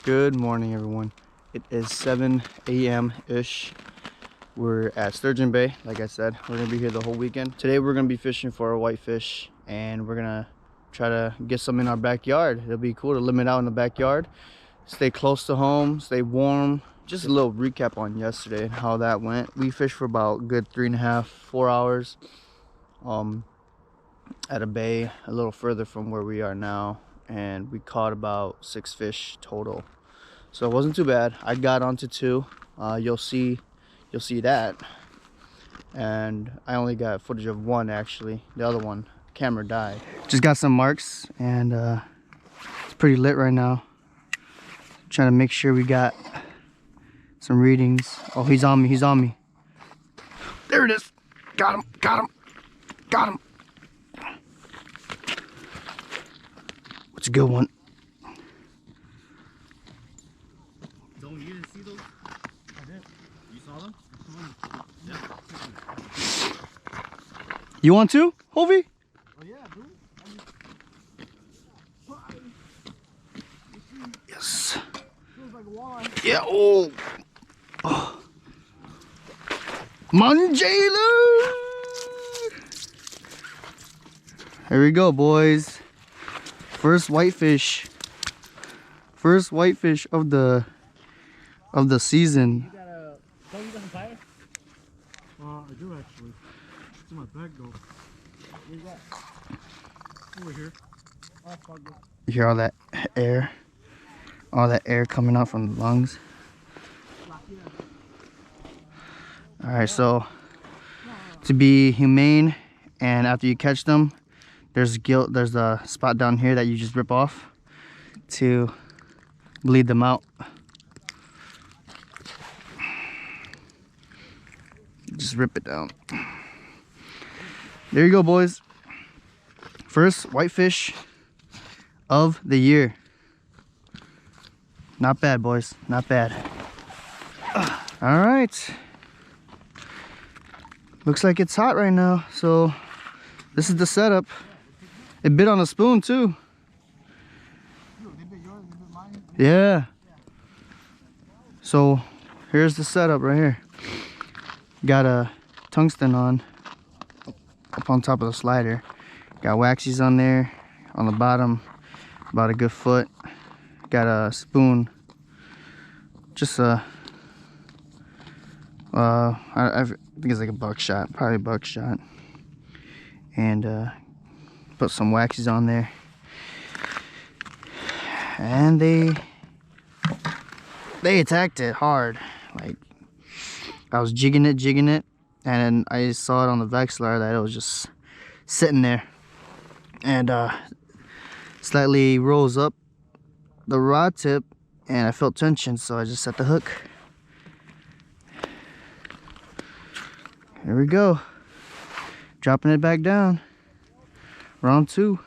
Good morning, everyone. It is 7 a.m.-ish. We're at Sturgeon Bay. Like I said, we're gonna be here the whole weekend. Today we're gonna be fishing for a whitefish, and we're gonna try to get some in our backyard. It'll be cool to limit out in the backyard, stay close to home, stay warm. Just a little recap on yesterday and how that went. We fished for about a good 3.5-4 hours at a bay a little further from where we are now, and we caught about 6 fish total, so it wasn't too bad. I got onto 2. You'll see that, and I only got footage of 1 actually. The other one, camera died. Just got some marks, and it's pretty lit right now. Trying to make sure we got some readings. Oh, he's on me. There it is. Got him. It's a good one. So you didn't see those? I did. You saw them? Yeah. You want to, Hovey? Oh yeah, dude. Yes. Feels like a walleye. Yeah. Oh. Manjala. Here we go, boys. First whitefish of the season. You got a phone on fire? I do actually. It's in my bag though. Where's that? Over here. Oh, fuck it. You hear all that air coming out from the lungs. All right, so to be humane, and after you catch them, there's a spot down here that you just rip off to bleed them out. Just rip it down. There you go, boys. First whitefish of the year. Not bad, boys. Not bad. All right. Looks like it's hot right now, so this is the setup. It bit on a spoon too. Yeah. So here's the setup right here. Got a tungsten on up on top of the slider. Got waxies on there on the bottom, about a good foot. Got a spoon, just a I think it's like a buckshot, probably buckshot, and put some waxies on there, and they attacked it hard. Like, I was jigging it, and I saw it on the Vexlar that it was just sitting there, and slightly rose up the rod tip, and I felt tension, so I just set the hook. Here we go, dropping it back down. Round 2.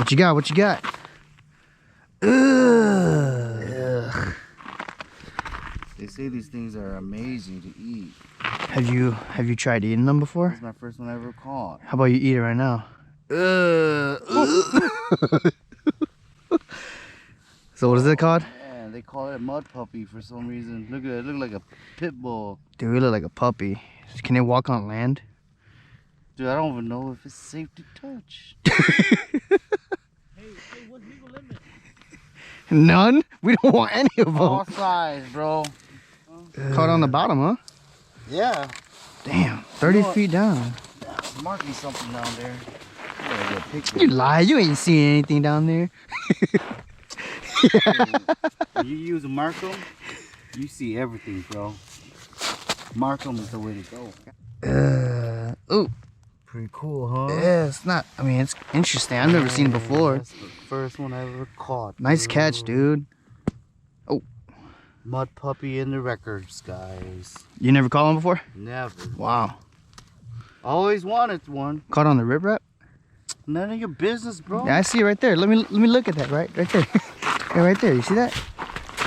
What you got? Ugh. They say these things are amazing to eat. Have you tried eating them before? This is my first one I ever caught. How about you eat it right now? So what is it called? Yeah, they call it a mud puppy for some reason. Look at it, look like a pit bull. Dude, it look like a puppy. Can it walk on land? Dude, I don't even know if it's safe to touch. Hey, what's legal limit? None? We don't want any of them. All size, bro. Caught on the bottom, huh? Yeah. Damn, 30 feet down. Mark me something down there. I gotta get a picture. You lie, you ain't seeing anything down there. When you use a Markham, you see everything, bro. Markham is the way to go. Ooh. Pretty cool, huh? Yeah, it's not, I mean, it's interesting. I've never seen it before. That's the first one I ever caught. Nice catch, dude. Oh. Mud puppy in the records, guys. You never caught one before? Never. Wow. Always wanted one. Caught on the rip wrap? None of your business, bro. Yeah, I see it right there. Let me look at that right there. Yeah, right there. You see that?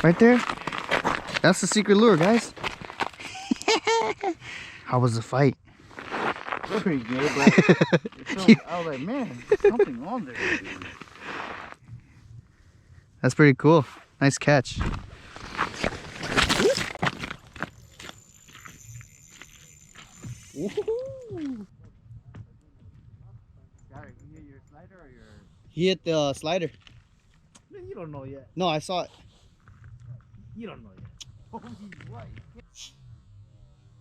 Right there? That's the secret lure, guys. How was the fight? Pretty good, but I was like, man, there's something on there. That's pretty cool. Nice catch. He hit the slider. Man, you don't know yet. No, I saw it. You don't know yet. Oh, he's right.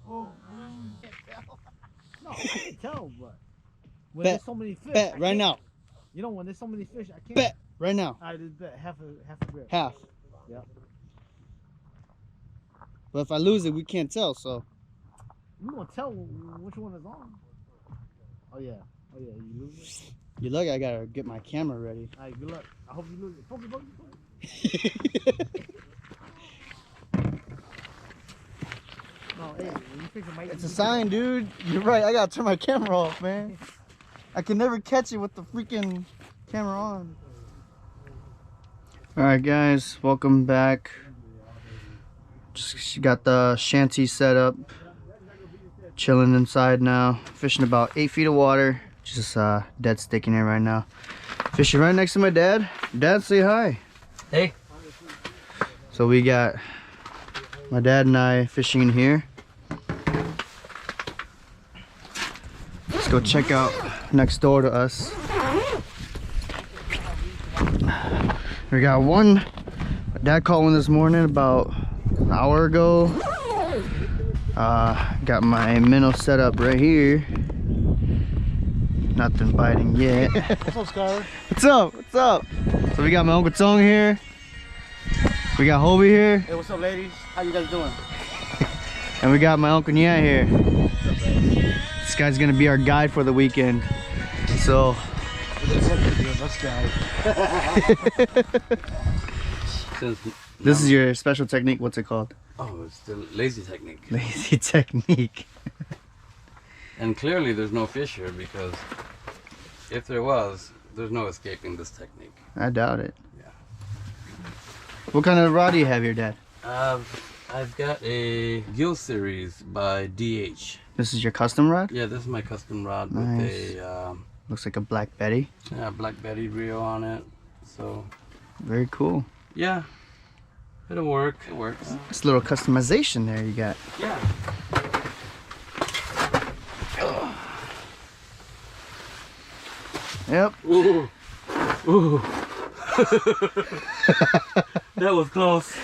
Oh, can't tell. No, I can't tell, but when Bet. there's so many fish, Bet I right can't. now. You know, when there's so many fish, I can't. Bet right now. I just bet half a grip. Half. Yeah. But if I lose it, we can't tell. So You gonna tell which one is on? Oh yeah. Oh yeah. You lose it. you look. I gotta get my camera ready. All right. Good luck. I hope you lose it. Focus, focus, focus. No, hey, when you fish, it might. It's a sign, dude. You're right. I gotta turn my camera off, man. I can never catch it with the freaking camera on. All right, guys, welcome back. Just got the shanty set up, chilling inside now. Fishing about 8 feet of water. Just dead sticking in right now. Fishing right next to my dad. Dad, say hi. Hey. So we got my dad and I fishing in here. Let's go check out next door to us. We got one. Dad caught one this morning about an hour ago. Got my minnow set up right here. Nothing biting yet. What's up, Skyler? What's up? What's up? So we got my Uncle Tong here. We got Hobie here. Hey, what's up, ladies? How you guys doing? And we got my Uncle Nya here. This guy's gonna be our guide for the weekend. So this is your special technique. What's it called? Oh, it's the lazy technique. Lazy technique. And clearly there's no fish here because if there was, there's no escaping this technique. I doubt it. Yeah. What kind of rod do you have here, Dad? I've got a Gill series by DH. This is your custom rod? Yeah, this is my custom rod Nice. with a Looks like a Black Betty. Black Betty reel on it. So Very cool. yeah, it'll work. It works. This little customization there you got. Yeah. Yep. Ooh. Ooh. That was close.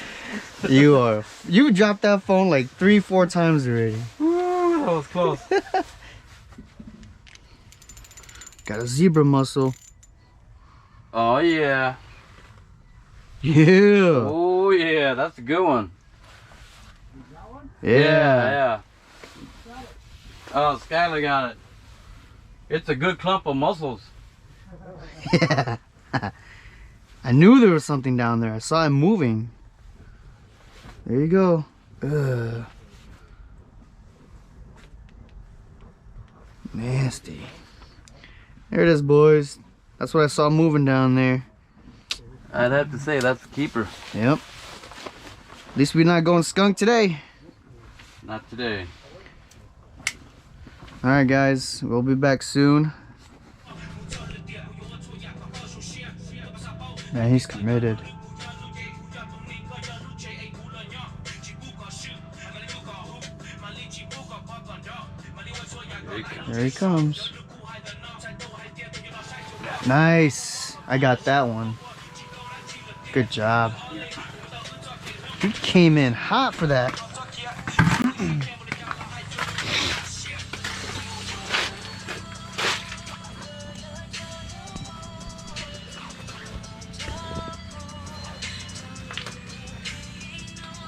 You dropped that phone like 3-4 times already. Ooh, that was close. Got a zebra mussel. Oh yeah. Yeah. Oh yeah, that's a good one. Yeah. Yeah. Oh, Skylar got it. It's a good clump of mussels. Yeah. I knew there was something down there. I saw it moving. There you go. Ugh. Nasty. There it is, boys. That's what I saw moving down there. I'd have to say that's a keeper. Yep. At least we're not going skunk today. Not today. Alright guys, we'll be back soon. Man, he's committed. There he comes. Nice. I got that one. Good job. He came in hot for that.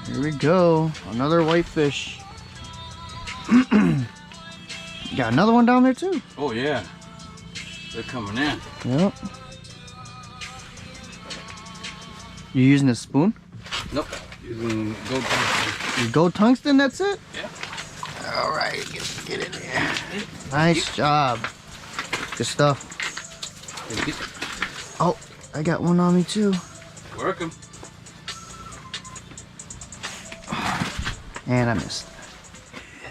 Here we go. Another whitefish. Got another one down there too. Oh yeah. They're coming in. Yep. You using a spoon? Nope. Using gold tungsten. You go tungsten, that's it? Yeah. Alright, get in there. Nice job. Good stuff. Oh, I got one on me too. Work 'em. And I missed.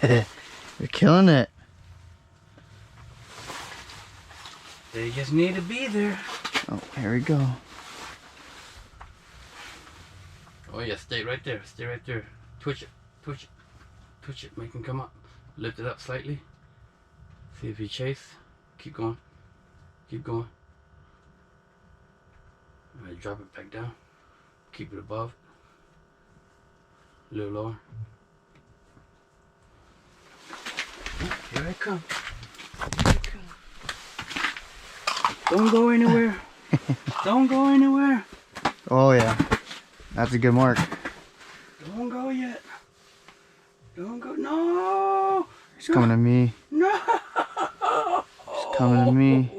You're killing it. They just need to be there. Oh, here we go. Oh yeah, stay right there. Stay right there. Twitch it. Twitch it. Twitch it. Make him come up. Lift it up slightly. See if he chase. Keep going. Keep going. Alright, drop it back down. Keep it above. A little lower. Here I come. Here I come. Don't go anywhere. Don't go anywhere. Oh yeah, that's a good mark. Don't go yet. Don't go. No. He's coming to me. No. He's coming to me.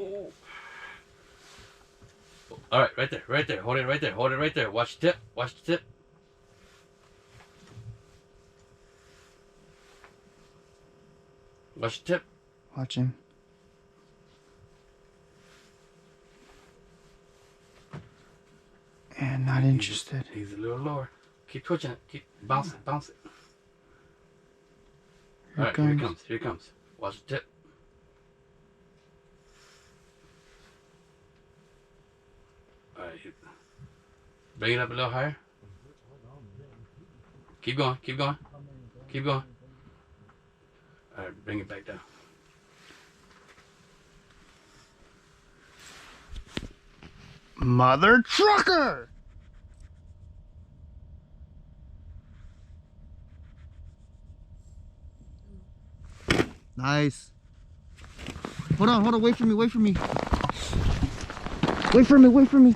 All right, right there, right there. Hold it right there. Hold it right there. Watch the tip. Watch the tip. Watch the tip. Watching. And not interested. He's a little lower. Keep twitching it. Keep bounce it. Bounce it. All right, here it comes. Here it comes. Watch the tip. All right. Bring it up a little higher. Keep going. Keep going. Keep going. All right, bring it back down. Mother trucker! Nice. Hold on, wait for me, wait for me. Wait for me, wait for me.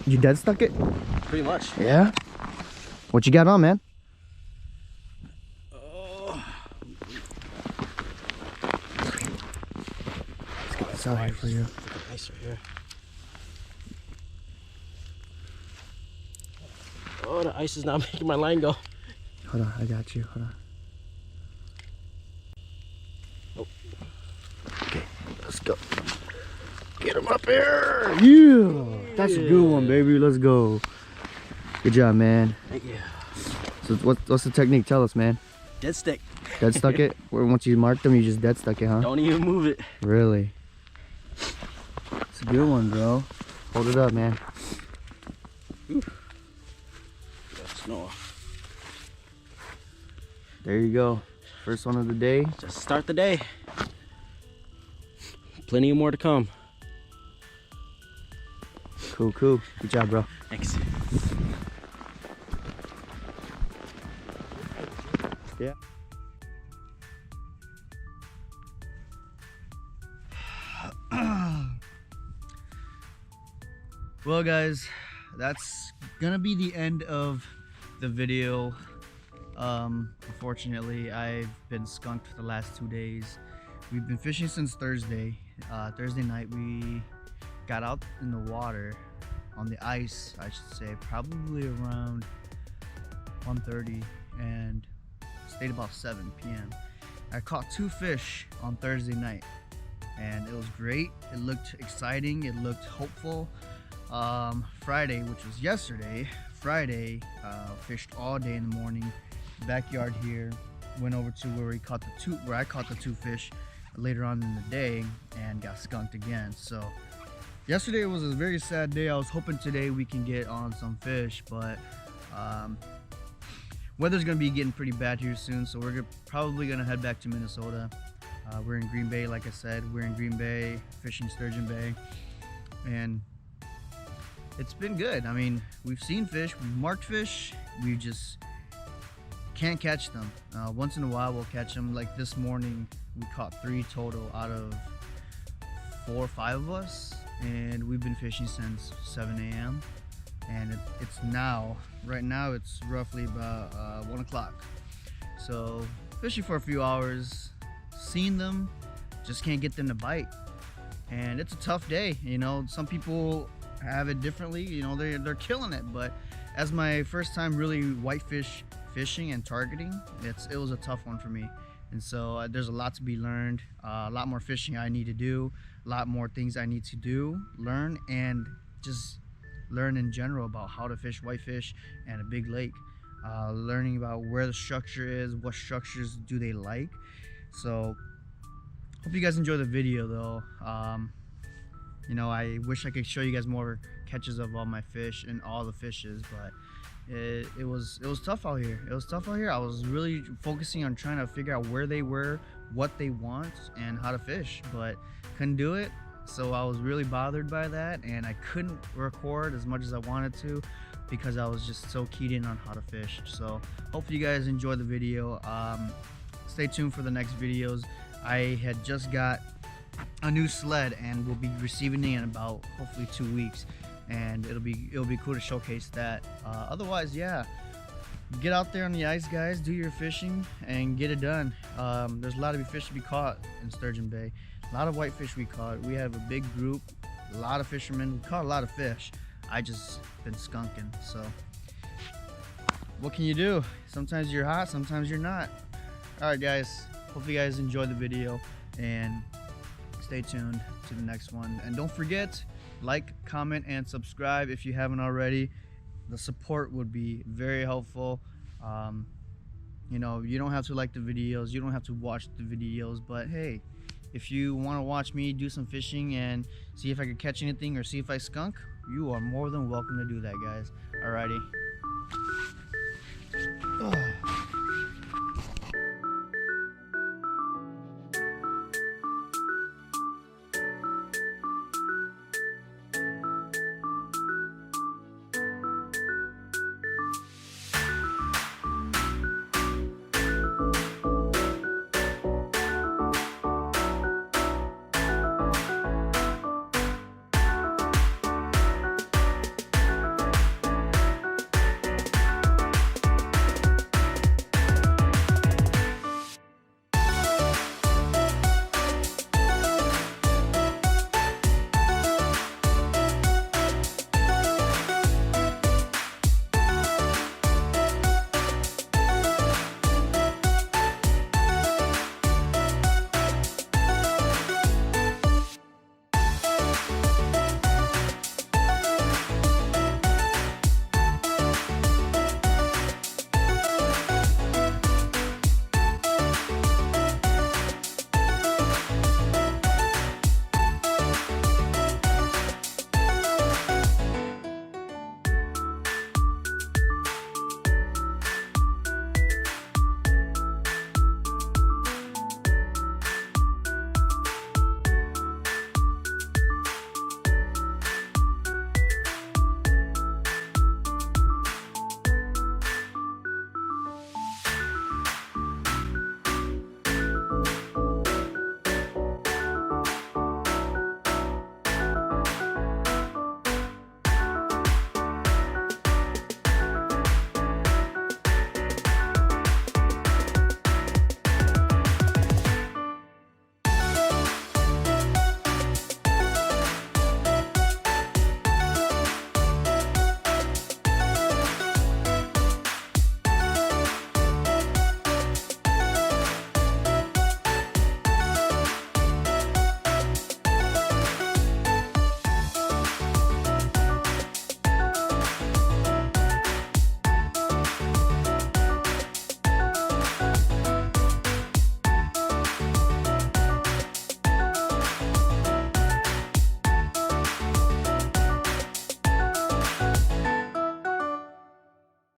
You dead stuck it? Pretty much. Yeah? What you got on, man? Let's get this out here for you. Nice right here. Oh, the ice is not making my line go. Hold on, I got you. Hold on. Oh. Okay, let's go. Get him up here. Yeah, that's a good one, baby. Let's go. Good job, man. Thank you. So what's the technique? Tell us, man. Dead stick. Dead stuck it? Or once you mark them, you just dead stuck it, huh? Don't even move it. Really? It's a good one, bro. Hold it up, man. No. There you go. First one of the day. Just start the day. Plenty more to come. Cool, cool. Good job, bro. Thanks. Yeah. Well, guys, that's gonna be the end of the video. Unfortunately, I've been skunked for the last 2 days. We've been fishing since Thursday. Thursday night we got out in the water on the ice, I should say, probably around 1:30 and stayed about 7 p.m. I caught 2 fish on Thursday night and it was great. It looked exciting, it looked hopeful. Friday, which was yesterday, fished all day in the morning, backyard here, went over to where I caught the 2 fish later on in the day and got skunked again. So yesterday was a very sad day. I was hoping today we can get on some fish, but weather's gonna be getting pretty bad here soon, so we're probably gonna head back to Minnesota. We're in Green Bay, like I said. We're in Green Bay, fishing Sturgeon Bay, and it's been good. I mean, we've seen fish, we've marked fish, we just can't catch them. Once in a while we'll catch them. Like this morning, we caught 3 total out of 4 or 5 of us, and we've been fishing since 7 a.m. and it's now, right now it's roughly about 1 o'clock. So fishing for a few hours, seen them, just can't get them to bite, and it's a tough day. You know, some people have it differently. You know, they're killing it, but as my first time really whitefish fishing and targeting, it was a tough one for me. And so there's a lot to be learned, a lot more fishing I need to do, a lot more things I need to do, learn, and just learn in general about how to fish whitefish and a big lake. learning about where the structure is, what structures do they like. So hope you guys enjoy the video though. You know, I wish I could show you guys more catches of all my fish and all the fishes, but it was tough out here. It was tough out here. I was really focusing on trying to figure out where they were, what they want, and how to fish, but couldn't do it. So I was really bothered by that, and I couldn't record as much as I wanted to because I was just so keyed in on how to fish. So hopefully you guys enjoy the video. Stay tuned for the next videos. I had just got a new sled and we'll be receiving it in about hopefully 2 weeks, and it'll be cool to showcase that. Otherwise, yeah, get out there on the ice, guys, do your fishing and get it done. There's a lot of fish to be caught in Sturgeon Bay, a lot of whitefish we caught. We have a big group, a lot of fishermen. We caught a lot of fish. I just been skunking, so what can you do? Sometimes you're hot, sometimes you're not. All right, guys, hope you guys enjoyed the video, and stay tuned to the next one. And don't forget, like, comment, and subscribe if you haven't already. The support would be very helpful. You know, you don't have to like the videos, you don't have to watch the videos, but hey, if you want to watch me do some fishing and see if I can catch anything or see if I skunk, you are more than welcome to do that, guys. Alrighty.